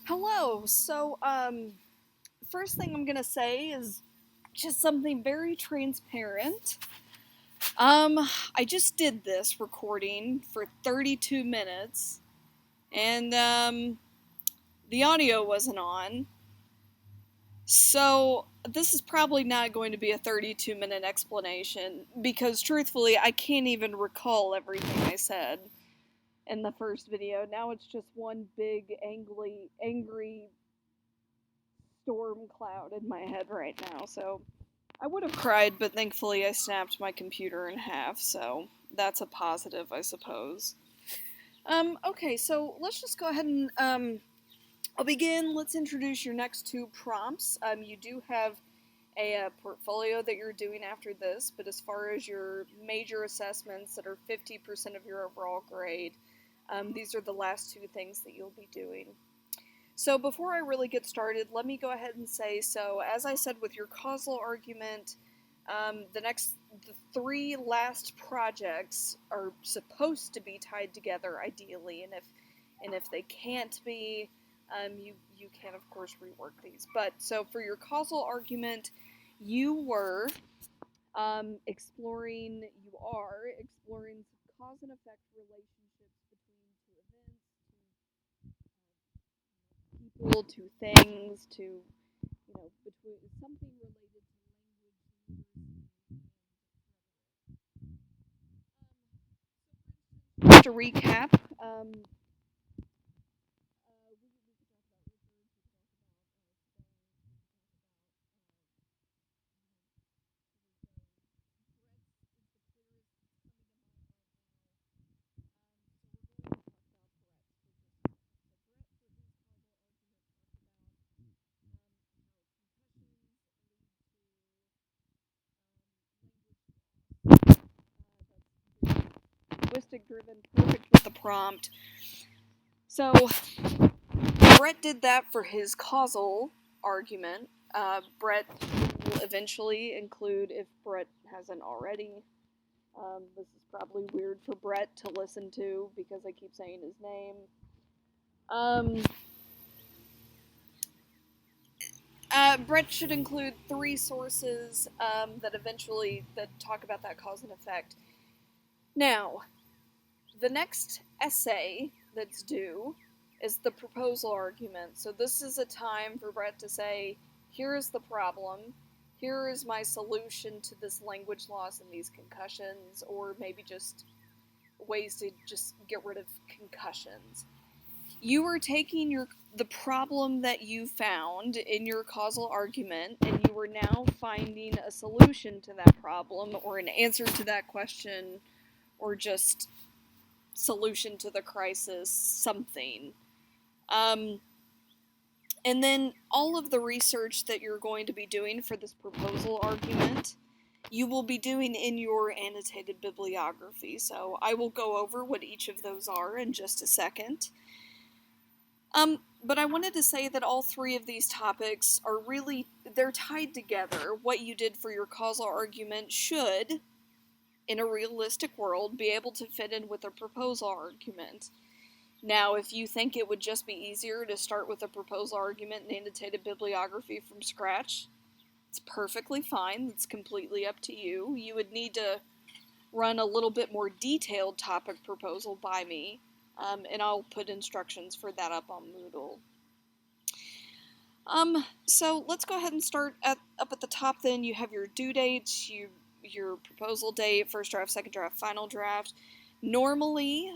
Hello. First thing I'm gonna say is just something very transparent. I just did this recording for 32 minutes, and the audio wasn't on. So this is probably not going to be a 32-minute explanation because, truthfully, I can't even recall everything I said in the first video. Now it's just one big angry storm cloud in my head right now, so I would have cried, but thankfully I snapped my computer in half, so that's a positive, I suppose. Okay, so let's just go ahead and, I'll begin. Let's introduce your next two prompts. You do have a portfolio that you're doing after this, but as far as your major assessments that are 50% of your overall grade, these are the last two things that you'll be doing. So before I really get started, let me go ahead and say, so as I said with your causal argument, the three last projects are supposed to be tied together ideally, and if they can't be, you can of course rework these. But so for your causal argument, you are exploring some cause and effect relationships between two events, people, to things, to between something related to language. Just to recap, linguistic driven, perfect with the prompt. So Brett did that for his causal argument. Brett will eventually include, if Brett hasn't already. This is probably weird for Brett to listen to because I keep saying his name. Brett should include three sources that talk about that cause and effect. Now, the next essay that's due is the proposal argument. So this is a time for Brett to say, here is the problem, here is my solution to this language loss and these concussions, or maybe just ways to just get rid of concussions. You are taking the problem that you found in your causal argument, and you are now finding a solution to that problem, or an answer to that question, or just solution to the crisis, something. And then all of the research that you're going to be doing for this proposal argument, you will be doing in your annotated bibliography. So I will go over what each of those are in just a second. But I wanted to say that all three of these topics are they're tied together. What you did for your causal argument should, in a realistic world, be able to fit in with a proposal argument. Now, if you think it would just be easier to start with a proposal argument and annotated bibliography from scratch, it's perfectly fine. It's completely up to you. You would need to run a little bit more detailed topic proposal by me, and I'll put instructions for that up on Moodle. So let's go ahead and start up at the top then. You have your due dates, your proposal date, first draft, second draft, final draft. Normally,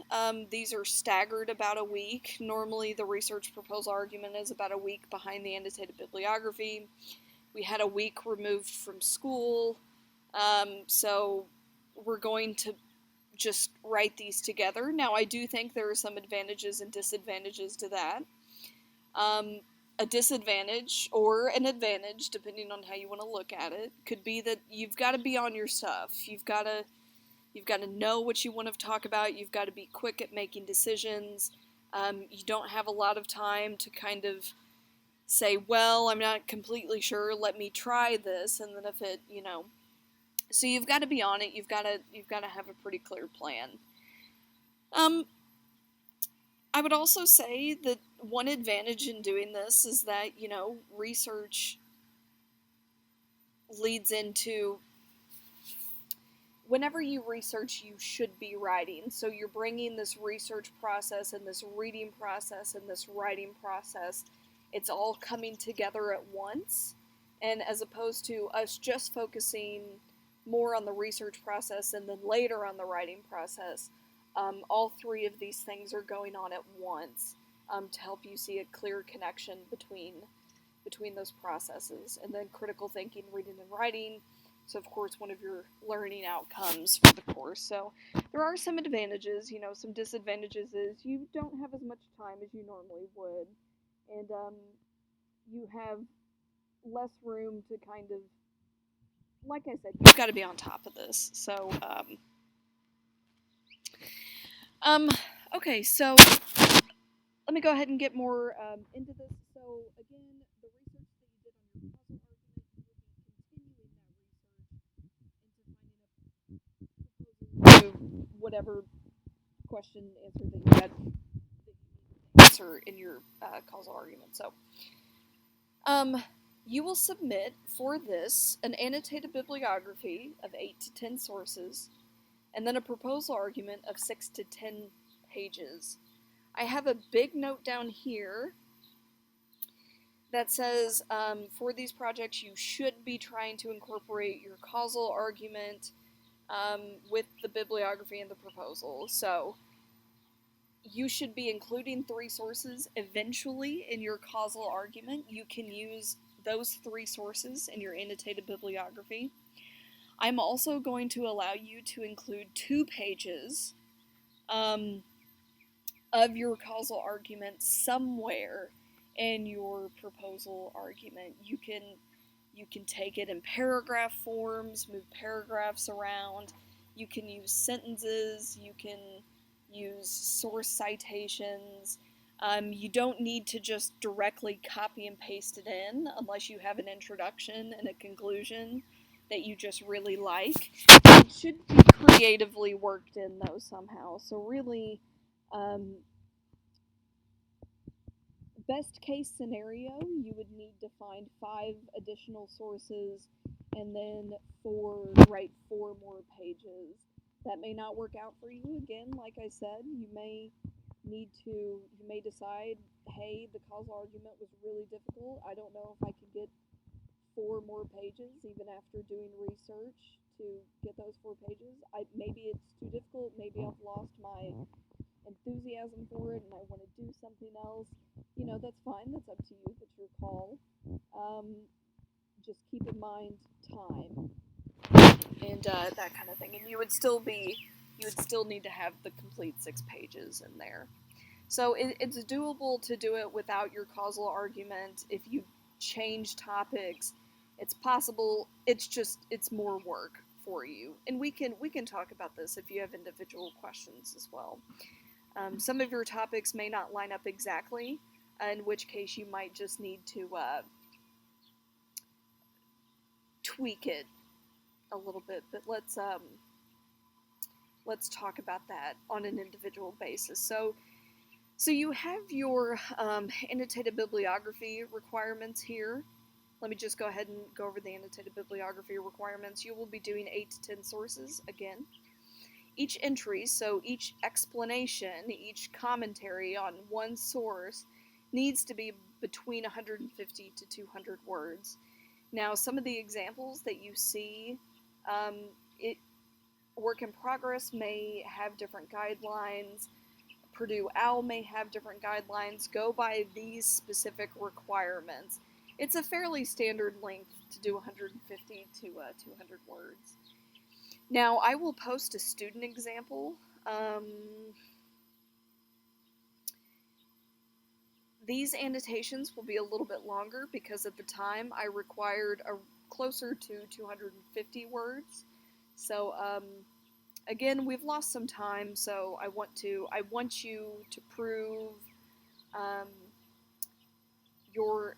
these are staggered about a week. Normally, the research proposal argument is about a week behind the annotated bibliography. We had a week removed from school, so we're going to just write these together. Now, I do think there are some advantages and disadvantages to that. A disadvantage, or an advantage, depending on how you want to look at it, could be that you've got to be on your stuff. You've got to know what you want to talk about. You've got to be quick at making decisions. You don't have a lot of time to kind of say, well, I'm not completely sure, let me try this, and then if it, so you've got to be on it. You've got to have a pretty clear plan. I would also say that one advantage in doing this is that, research leads into, whenever you research, you should be writing. So you're bringing this research process and this reading process and this writing process, it's all coming together at once. And as opposed to us just focusing more on the research process and then later on the writing process, all three of these things are going on at once to help you see a clear connection between those processes. And then critical thinking, reading and writing. So of course one of your learning outcomes for the course. So there are some advantages, some disadvantages is you don't have as much time as you normally would. And you have less room to kind of, like I said, you've got to be on top of this. So, okay, so let me go ahead and get more into this. So again, the research that you did on your causal argument, you will be continuing that research into finding a proposal to whatever question answer that you had that you need to answer in your causal argument. So, you will submit for this an annotated bibliography of 8 to 10 sources, and then a proposal argument of 6 to 10 pages. I have a big note down here that says for these projects you should be trying to incorporate your causal argument with the bibliography and the proposal. So you should be including 3 sources eventually in your causal argument. You can use those 3 sources in your annotated bibliography. I'm also going to allow you to include 2 pages of your causal argument somewhere in your proposal argument. You can take it in paragraph forms, move paragraphs around. You can use sentences. You can use source citations. You don't need to just directly copy and paste it in unless you have an introduction and a conclusion that you just really like. It should be creatively worked in though somehow. So really, best case scenario, you would need to find 5 additional sources and then write 4 more pages. That may not work out for you. Again, like I said, you may decide, hey, the causal argument was really difficult. I don't know if I could get 4 more pages even after doing research to get those 4 pages. Maybe it's too difficult. Maybe I've lost my enthusiasm for it and I want to do something else. That's fine. That's up to you. That's your call. Just keep in mind time and that kind of thing. And you would still need to have the complete 6 pages in there. So it's doable to do it without your causal argument. If you change topics, it's possible. It's more work for you. And we can talk about this if you have individual questions as well. Some of your topics may not line up exactly, in which case you might just need to tweak it a little bit. But let's talk about that on an individual basis. So you have your annotated bibliography requirements here. Let me just go ahead and go over the annotated bibliography requirements. You will be doing 8 to 10 sources again. Each entry, so each explanation, each commentary on one source needs to be between 150 to 200 words. Now, some of the examples that you see, Work in Progress may have different guidelines. Purdue OWL may have different guidelines. Go by these specific requirements. It's a fairly standard length to do 150 to 200 words. Now, I will post a student example. These annotations will be a little bit longer because at the time I required closer to 250 words. So, again, we've lost some time, so I want you to prove your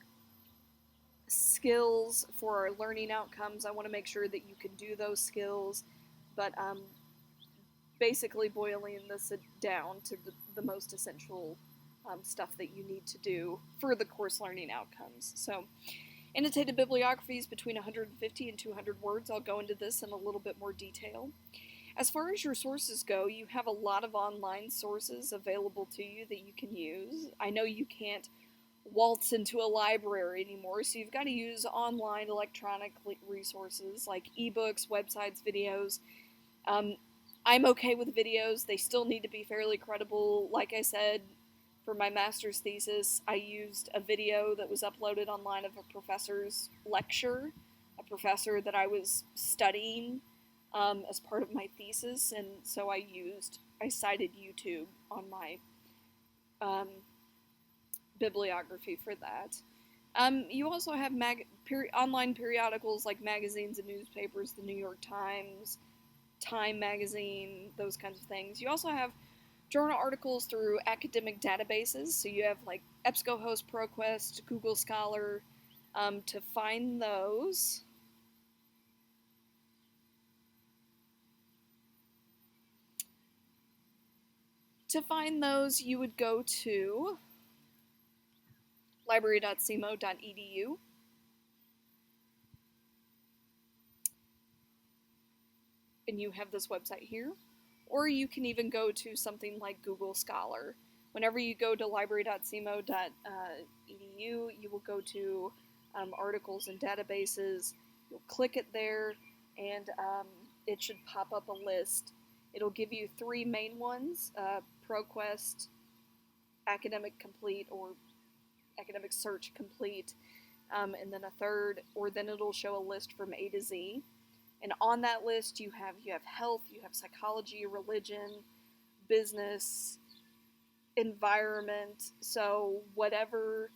skills for our learning outcomes. I want to make sure that you can do those skills, but basically boiling this down to the most essential stuff that you need to do for the course learning outcomes. So, annotated bibliography is between 150 and 200 words. I'll go into this in a little bit more detail. As far as your sources go, you have a lot of online sources available to you that you can use. I know you can't waltz into a library anymore, so you've got to use online electronic resources like ebooks, websites, videos. I'm okay with videos. They still need to be fairly credible. Like I said, for my master's thesis, I used a video that was uploaded online of a professor's lecture, a professor that I was studying as part of my thesis, and so I cited YouTube on my bibliography for that. You also have online periodicals like magazines and newspapers, the New York Times, Time magazine, those kinds of things. You also have journal articles through academic databases, so you have like EBSCOhost, ProQuest, Google Scholar. To find those, you would go to library.cmo.edu. And you have this website here. Or you can even go to something like Google Scholar. Whenever you go to library.cmo.edu, you will go to articles and databases. You'll click it there, and it should pop up a list. It'll give you three main ones, ProQuest, Academic Complete, or Academic Search Complete, and then a third, or then it'll show a list from A to Z. And on that list, you have health, you have psychology, religion, business, environment. So whatever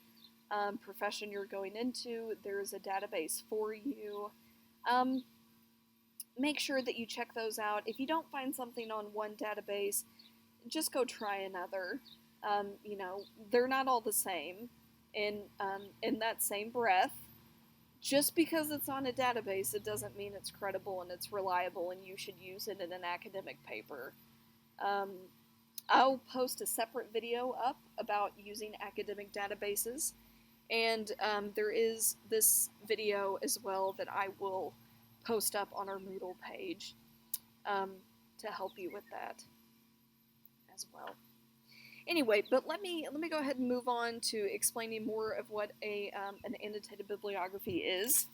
profession you're going into, there's a database for you. Make sure that you check those out. If you don't find something on one database, just go try another. They're not all the same. In that same breath, just because it's on a database, it doesn't mean it's credible and it's reliable and you should use it in an academic paper. I'll post a separate video up about using academic databases, and there is this video as well that I will post up on our Moodle page to help you with that as well. Anyway, but let me go ahead and move on to explaining more of what an annotated bibliography is.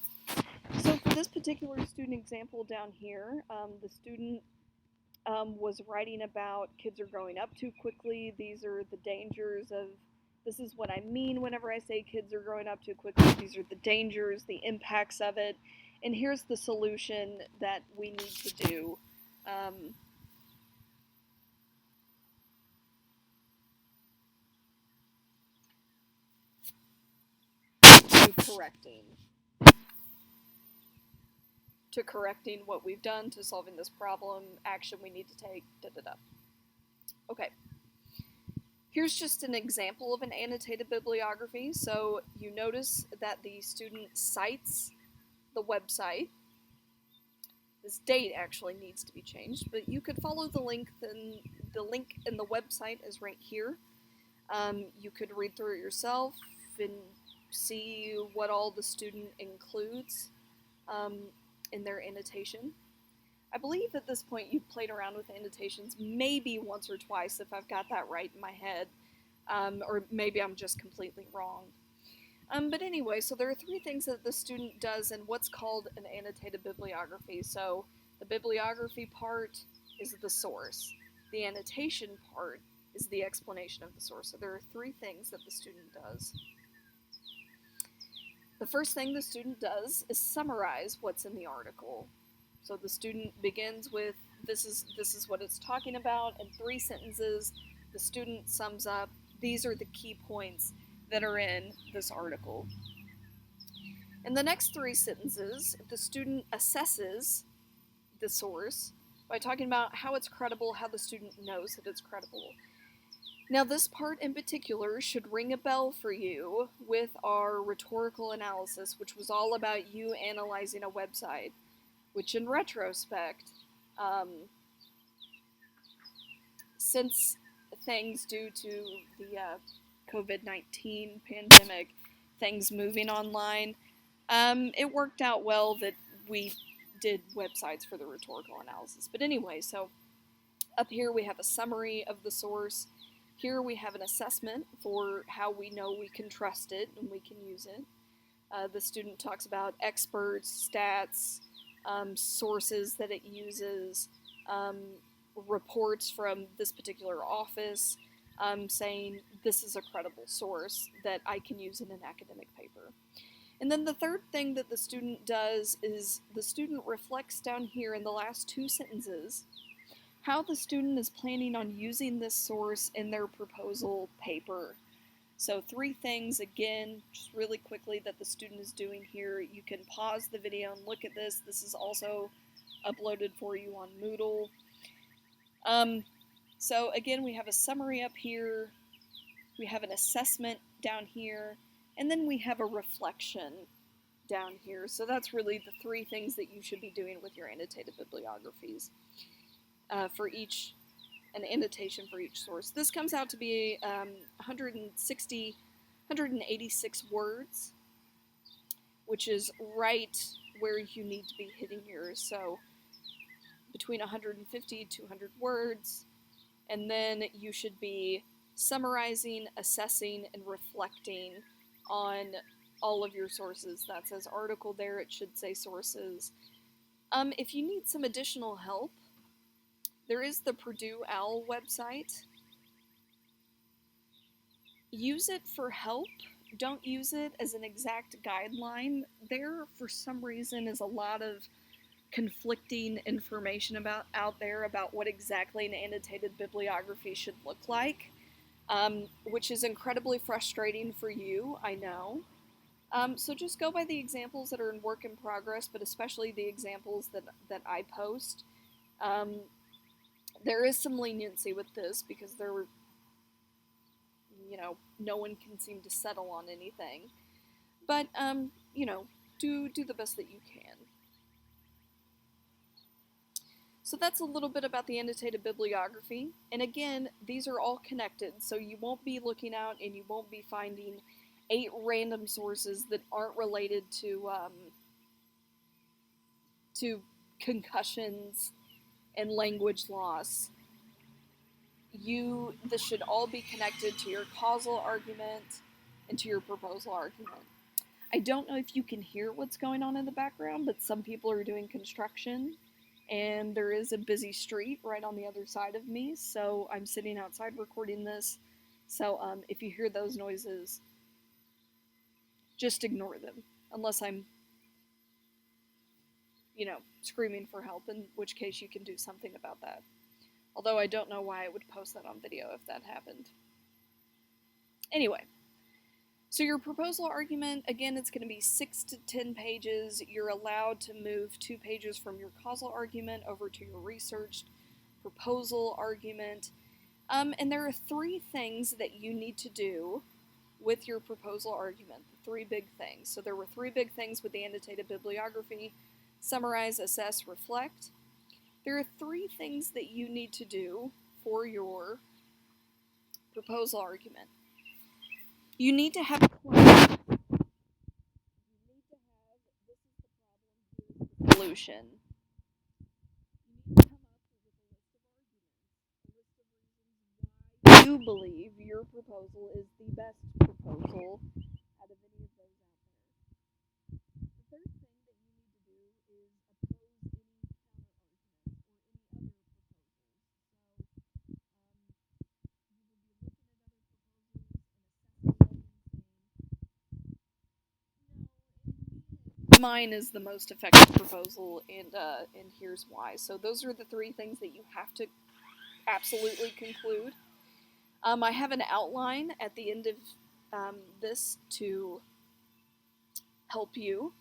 So for this particular student example down here, the student was writing about kids are growing up too quickly. These are the dangers of, this is what I mean whenever I say kids are growing up too quickly. These are the dangers, the impacts of it, and here's the solution that we need to do. To correcting what we've done, to solving this problem, action we need to take, da-da-da. Okay. Here's just an example of an annotated bibliography. So you notice that the student cites the website. This date actually needs to be changed, but you could follow the link. Then the link in the website is right here. You could read through it yourself and see what all the student includes in their annotation. I believe at this point you've played around with annotations maybe once or twice if I've got that right in my head, or maybe I'm just completely wrong. But anyway, so there are three things that the student does in what's called an annotated bibliography. So the bibliography part is the source. The annotation part is the explanation of the source. So there are three things that the student does. The first thing the student does is summarize what's in the article. So the student begins with, this is what it's talking about. In 3 sentences, the student sums up, these are the key points that are in this article. In the next 3 sentences, the student assesses the source by talking about how it's credible, how the student knows that it's credible. Now, this part in particular should ring a bell for you with our rhetorical analysis, which was all about you analyzing a website, which in retrospect, since things due to the COVID-19 pandemic, things moving online, it worked out well that we did websites for the rhetorical analysis. But anyway, so up here we have a summary of the source. Here we have an assessment for how we know we can trust it and we can use it. The student talks about experts, stats, sources that it uses, reports from this particular office, saying this is a credible source that I can use in an academic paper. And then the third thing that the student does is the student reflects down here in the last two sentences how the student is planning on using this source in their proposal paper. So 3 things, again, just really quickly, that the student is doing here. You can pause the video and look at this. This is also uploaded for you on Moodle. So again, we have a summary up here. We have an assessment down here. And then we have a reflection down here. So that's really the 3 things that you should be doing with your annotated bibliographies for each, an annotation for each source. This comes out to be 186 words, which is right where you need to be hitting yours. So between 150 to 200 words, and then you should be summarizing, assessing, and reflecting on all of your sources. That says article there, it should say sources. If you need some additional help, there is the Purdue OWL website. Use it for help. Don't use it as an exact guideline. There, for some reason, is a lot of conflicting information out there about what exactly an annotated bibliography should look like, which is incredibly frustrating for you, I know. So just go by the examples that are in work in progress, but especially the examples that I post. There is some leniency with this because no one can seem to settle on anything. But, do the best that you can. So that's a little bit about the annotated bibliography. And again, these are all connected, so you won't be looking out and you won't be finding 8 random sources that aren't related to concussions and language loss. This should all be connected to your causal argument and to your proposal argument. I don't know if you can hear what's going on in the background, but some people are doing construction, and there is a busy street right on the other side of me, so I'm sitting outside recording this. So if you hear those noises, just ignore them, unless I'm screaming for help, in which case you can do something about that. Although I don't know why I would post that on video if that happened. Anyway, so your proposal argument, again, it's going to be 6 to 10 pages. You're allowed to move 2 pages from your causal argument over to your researched proposal argument. And there are 3 things that you need to do with your proposal argument, the 3 big things. So there were 3 big things with the annotated bibliography: summarize, assess, reflect. There are 3 things that you need to do for your proposal argument. You need to have a plan. You need to have, this is the problem, here's the solution. You need to come up with a list of arguments, a list of reasons why you believe your proposal is the best proposal out of any of those out there. The third thing that you need to do is oppose any counter arguments or any other proposals. So you will be looking at other proposals and assessing them and saying, no, mine is the most effective proposal, and here's why. So those are the 3 things that you have to absolutely conclude. I have an outline at the end of this to help you,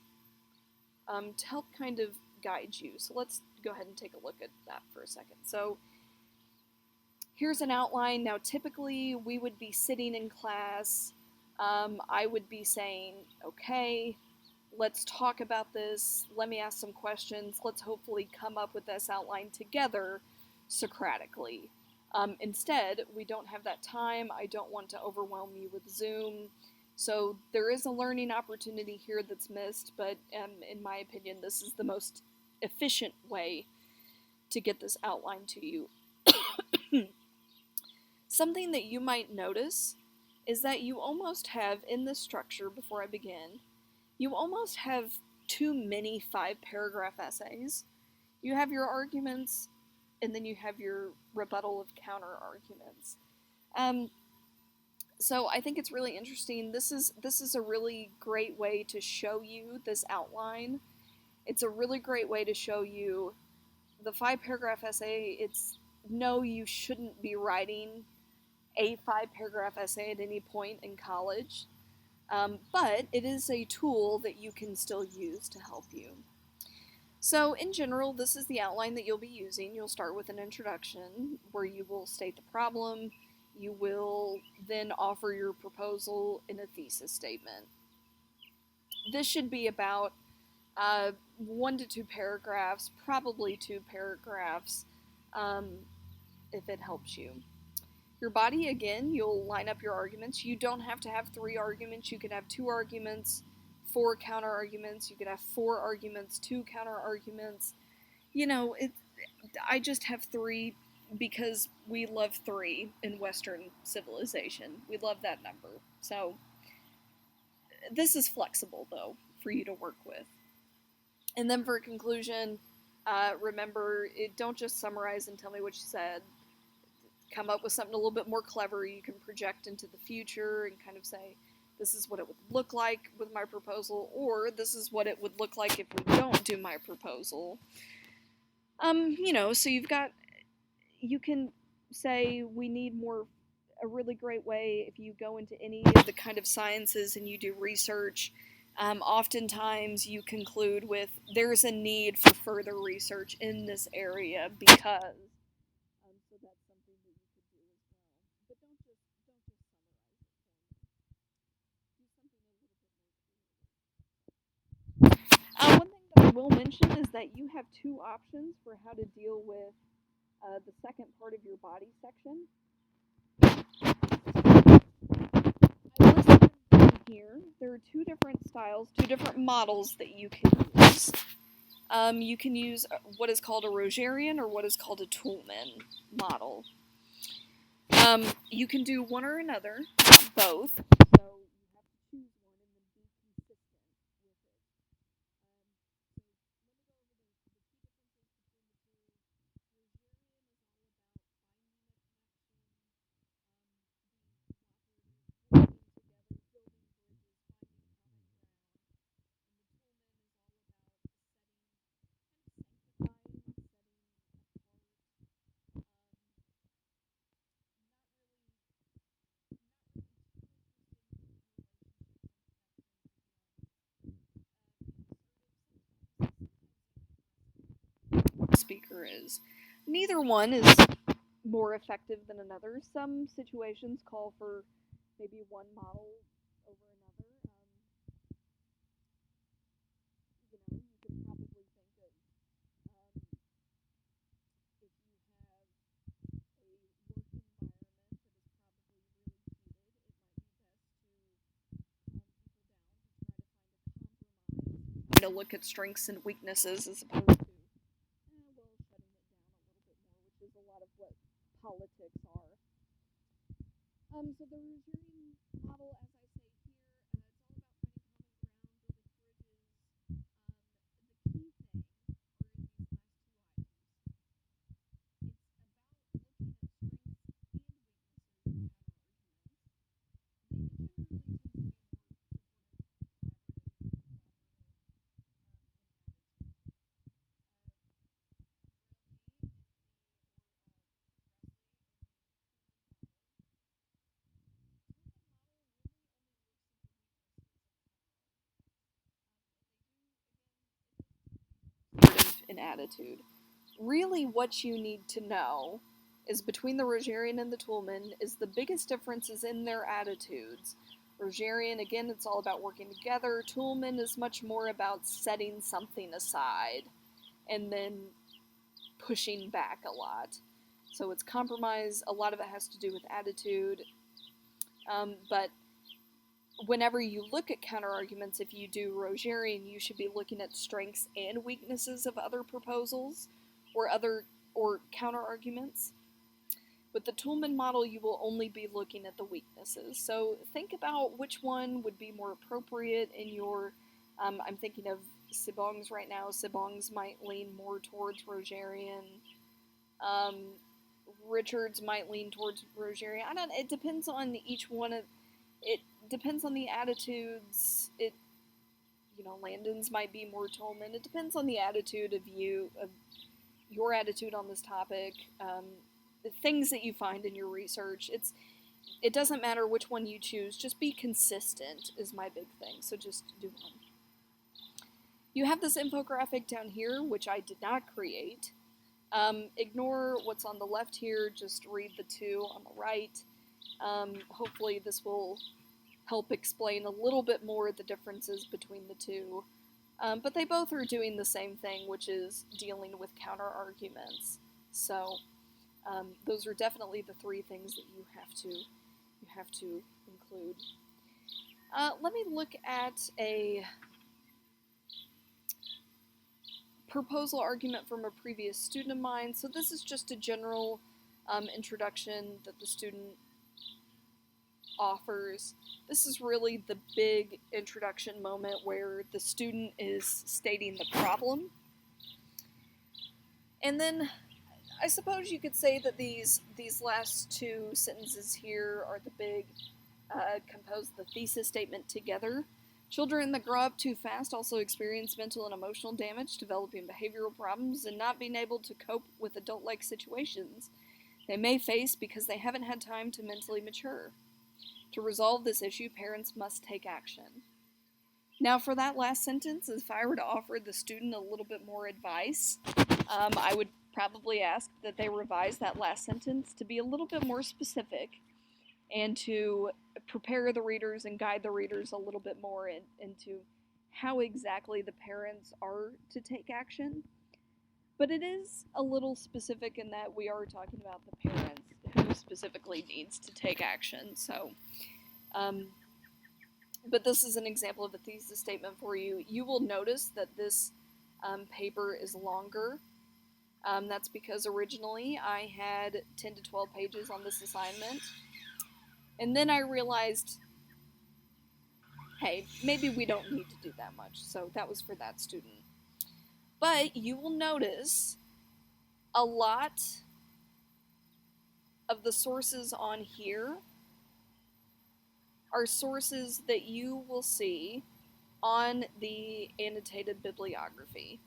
to help kind of guide you. So let's go ahead and take a look at that for a second. So here's an outline. Now typically we would be sitting in class. I would be saying, okay, let's talk about this. Let me ask some questions. Let's hopefully come up with this outline together Socratically. Instead, we don't have that time. I don't want to overwhelm you with Zoom. So there is a learning opportunity here that's missed, but in my opinion, this is the most efficient way to get this outline to you. Something that you might notice is that you almost have, in this structure, before I begin, you almost have too many 5-paragraph essays. You have your arguments, and then you have your rebuttal of counter arguments. So I think it's really interesting. This is a really great way to show you this outline. It's a really great way to show you the 5-paragraph essay. It's no, you shouldn't be writing a 5-paragraph essay at any point in college, but it is a tool that you can still use to help you. So in general, this is the outline that you'll be using. You'll start with an introduction where you will state the problem. You will then offer your proposal in a thesis statement. This should be about 1 to 2 paragraphs, probably 2 paragraphs, if it helps you. Your body, again, you'll line up your arguments. You don't have to have 3 arguments. You could have 2 arguments, 4 counter arguments. You could have 4 arguments, 2 counter arguments. You know, I just have 3 because we love 3 in Western civilization. We love that number. So this is flexible, though, for you to work with. And then for a conclusion, remember, don't just summarize and tell me what you said. Come up with something a little bit more clever. You can project into the future and kind of say, this is what it would look like with my proposal, or this is what it would look like if we don't do my proposal. So you can say we need more, a really great way if you go into any of the kind of sciences and you do research, oftentimes you conclude with, there's a need for further research in this area because, so that's something that you could do as well. But don't just summarize it. Do something a little bit more creative. One thing that I will mention is that you have 2 options for how to deal with the second part of your body section. I listed them here. There are 2 different styles, 2 different models that you can use. You can use what is called a Rogerian or what is called a Toulmin model. You can do one or another, both. So you have to choose one and then be consistent with it. Speaker is. Neither one is more effective than another. Some situations call for maybe one model over another. You could probably think of if you have a work environment that is probably really heated, it might be best to calm people down to try to find a compromise, to look at strengths and weaknesses as opposed to shutting it down a little bit more, which is a lot of what politics are. So the Rogerian model, as I say here, it's all about finding common ground, building bridges. The key thing are in these last 2 items. It's about looking at strengths and weaknesses in counter arguments. They generally tend to be more supportive, collaborative, in attitude. Really what you need to know is between the Rogerian and the Toulmin is the biggest differences in their attitudes. Rogerian, again, it's all about working together. Toulmin is much more about setting something aside and then pushing back a lot. So it's compromise. A lot of it has to do with attitude. But whenever you look at counterarguments, if you do Rogerian, you should be looking at strengths and weaknesses of other proposals or counterarguments. With the Toulmin model, you will only be looking at the weaknesses. So think about which one would be more appropriate in your, I'm thinking of Sibongs right now. Sibongs might lean more towards Rogerian. Richards might lean towards Rogerian. It depends on each one of, it depends on the attitudes. Landon's might be more Toulmin. It depends on the attitude of your attitude on this topic. The things that you find in your research. It doesn't matter which one you choose, just be consistent is my big thing, so just do one. You have this infographic down here, which I did not create. Ignore what's on the left here, just read the two on the right. Hopefully this will help explain a little bit more the differences between the two. But they both are doing the same thing, which is dealing with counter-arguments. So those are definitely the three things that you have to include. Let me look at a proposal argument from a previous student of mine. So this is just a general introduction that the student offers. This is really the big introduction moment where the student is stating the problem. And then I suppose you could say that these last two sentences here are the big, compose the thesis statement together. Children that grow up too fast also experience mental and emotional damage, developing behavioral problems, and not being able to cope with adult-like situations they may face because they haven't had time to mentally mature. To resolve this issue, parents must take action. Now, for that last sentence, if I were to offer the student a little bit more advice, I would probably ask that they revise that last sentence to be a little bit more specific and to prepare the readers and guide the readers a little bit more into how exactly the parents are to take action. But it is a little specific in that we are talking about the parents who specifically needs to take action. So, but this is an example of a thesis statement for you. You will notice that this paper is longer. That's because originally I had 10 to 12 pages on this assignment. And then I realized, hey, maybe we don't need to do that much. So that was for that student. But you will notice a lot of the sources on here are sources that you will see on the annotated bibliography.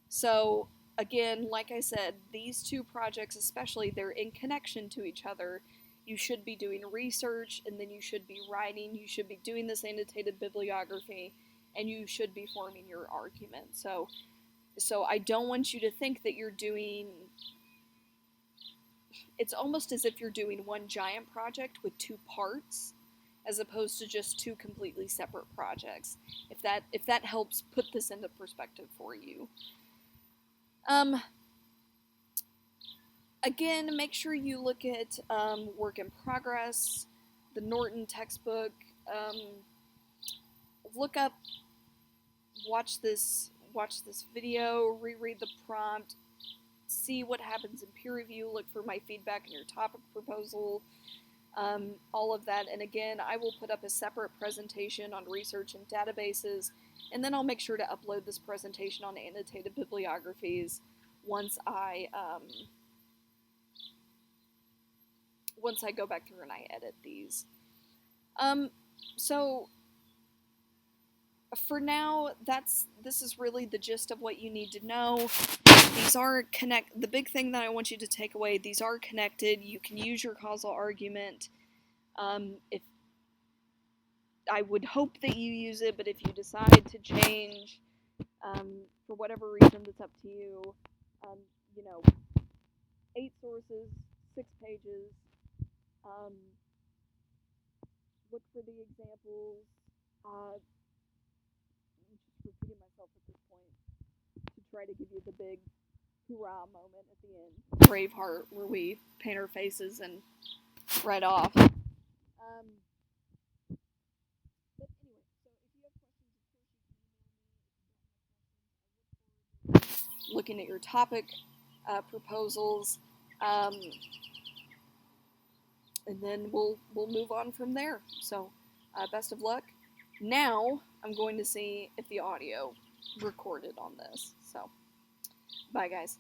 So again, like I said, these two projects especially, they're in connection to each other. You should be doing research, and then you should be writing, you should be doing this annotated bibliography, and you should be forming your argument. So I don't want you to think that you're doing, it's almost as if you're doing one giant project with two parts, as opposed to just two completely separate projects, if that helps put this into perspective for you. Again, make sure you look at work in progress, the Norton textbook, look up, watch this video, reread the prompt, see what happens in peer review, look for my feedback in your topic proposal, all of that. And again, I will put up a separate presentation on research and databases, and then I'll make sure to upload this presentation on annotated bibliographies once I go back through and I edit these. So for now, this is really the gist of what you need to know. These are the big thing that I want you to take away, these are connected. You can use your causal argument. If I would hope that you use it, but if you decide to change, for whatever reason, that's up to you. 8 sources, 6 pages. Look for the examples. I'm just repeating myself at this point to try to give you the big hurrah moment at the end. Braveheart, where we paint our faces and ride off. But anyway, so if you have questions, of course you can email me. Looking at your topic proposals, and then we'll move on from there. So, best of luck. Now I'm going to see if the audio recorded on this. So, bye guys.